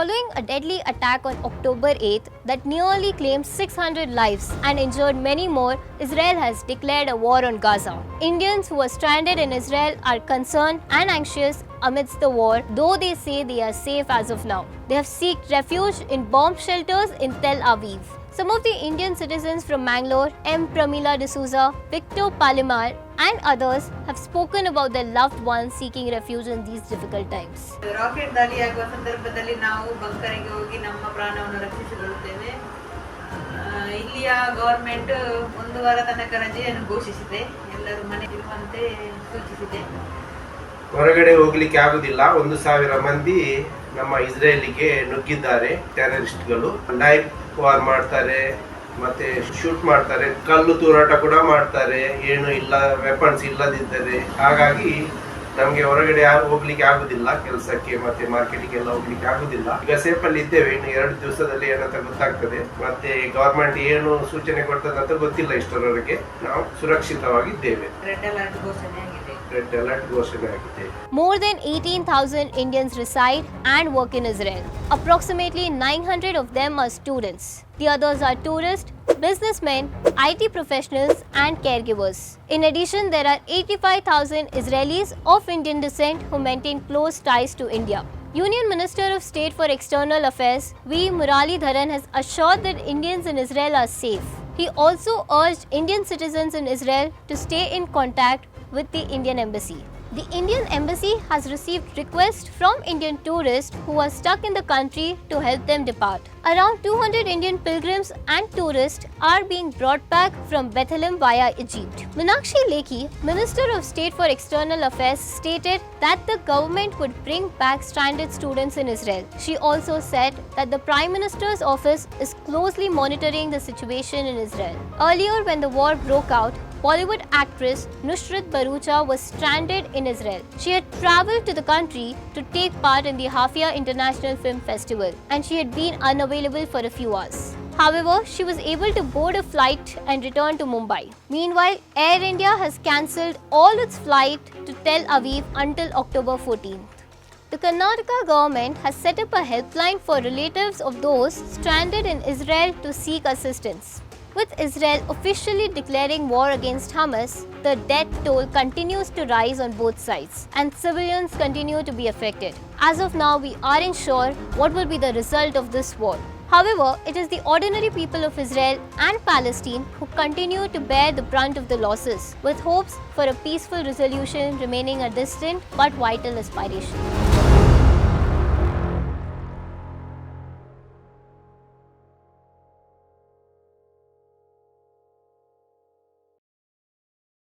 Following a deadly attack on October 8th that nearly claimed 600 lives and injured many more, Israel has declared a war on Gaza. Indians who are stranded in Israel are concerned and anxious amidst the war, though they say they are safe as of now. They have sought refuge in bomb shelters in Tel Aviv. Some of the Indian citizens from Mangalore, M. Pramila D'Souza, Victor Palimar, and others have spoken about their loved ones seeking refuge in these difficult times. Rocket ದಾಳಿ ಆಗುವ ಸಂದರ್ಭದಲ್ಲಿ ನಾವು ಬಂಕರಿಗೆ ಹೋಗಿ ನಮ್ಮ ಪ್ರಾಣವನ್ನು ರಕ್ಷಿಸಿಕೊಳ್ಳುತ್ತೇವೆ. ಇಲ್ಲಿಯ government ಒಂದು ವಾರ ತನಕ ರಜೆಯನ್ನು ಘೋಷಿಸಿದೆ. ಎಲ್ಲರೂ ಮನೆಗಿರುವಂತೆ ಸೂಚಿಸಿದೆ. ಹೊರಗಡೆ ಹೋಗ್ಲಿಕ್ಕೆ ಆಗುದಿಲ್ಲ. 1,000 ಮಂದಿ ನಮ್ಮ ಇಸ್ರೇಲಿಗೆ ನುಗ್ಗಿದ್ದಾರೆ. ಟೆರರಿಸ್ಟ್ಗಳು ಲೈವ್ ವಾರ್ ಮಾಡ್ತಾರೆ, ಮತ್ತೆ ಶೂಟ್ ಮಾಡ್ತಾರೆ, ಕಲ್ಲು ತೂರಾಟ ಕೂಡ ಮಾಡ್ತಾರೆ. ಏನು ಇಲ್ಲ, ವೆಪನ್ಸ್ ಇಲ್ಲದಿದ್ದರೆ. ಹಾಗಾಗಿ ನಮ್ಗೆ ಹೊರಗಡೆ ಹೋಗ್ಲಿಕ್ಕೆ ಆಗುದಿಲ್ಲ, ಕೆಲಸಕ್ಕೆ ಮತ್ತೆ ಮಾರ್ಕೆಟಿಗೆ ಎಲ್ಲ ಹೋಗ್ಲಿಕ್ಕೆ ಆಗುದಿಲ್ಲ. ಈಗ ಸೇಫ್ ಅಲ್ಲಿ ಇದ್ದೇವೆ. ಇನ್ನು 2 ದಿವಸದಲ್ಲಿ ಏನಂತ ಗೊತ್ತಾಗ್ತದೆ. ಮತ್ತೆ ಗವರ್ಮೆಂಟ್ ಏನು ಸೂಚನೆ ಕೊಡ್ತದೆ ಅಂತ ಗೊತ್ತಿಲ್ಲ. ಇಷ್ಟರವರೆಗೆ ನಾವು ಸುರಕ್ಷಿತವಾಗಿದ್ದೇವೆ. ರೆಡ್ ಅಲರ್ಟ್ ಘೋಷಣೆ ಆಗಿದೆ. More than 18,000 Indians reside and work in Israel. Approximately 900 of them are students. The others are tourists, businessmen, IT professionals, and caregivers. In addition, there are 85,000 Israelis of Indian descent who maintain close ties to India. Union Minister of State for External Affairs V. Muralidharan has assured that Indians in Israel are safe. He also urged Indian citizens in Israel to stay in contact with the Indian Embassy. The Indian Embassy has received requests from Indian tourists who are stuck in the country to help them depart. Around 200 Indian pilgrims and tourists are being brought back from Bethlehem via Egypt. Meenakshi Lekhi, Minister of State for External Affairs, stated that the government would bring back stranded students in Israel. She also said that the Prime Minister's office is closely monitoring the situation in Israel. Earlier, when the war broke out, Bollywood actress Nusrat Bharucha was stranded in Israel. She had travelled to the country to take part in the Hafia International Film Festival, and she had been unavailable for a few hours. However, she was able to board a flight and return to Mumbai. Meanwhile, Air India has cancelled all its flights to Tel Aviv until October 14th. The Karnataka government has set up a helpline for relatives of those stranded in Israel to seek assistance. With Israel officially declaring war against Hamas, the death toll continues to rise on both sides, and civilians continue to be affected. As of now, we aren't sure what will be the result of this war. However, it is the ordinary people of Israel and Palestine who continue to bear the brunt of the losses, with hopes for a peaceful resolution remaining a distant but vital aspiration.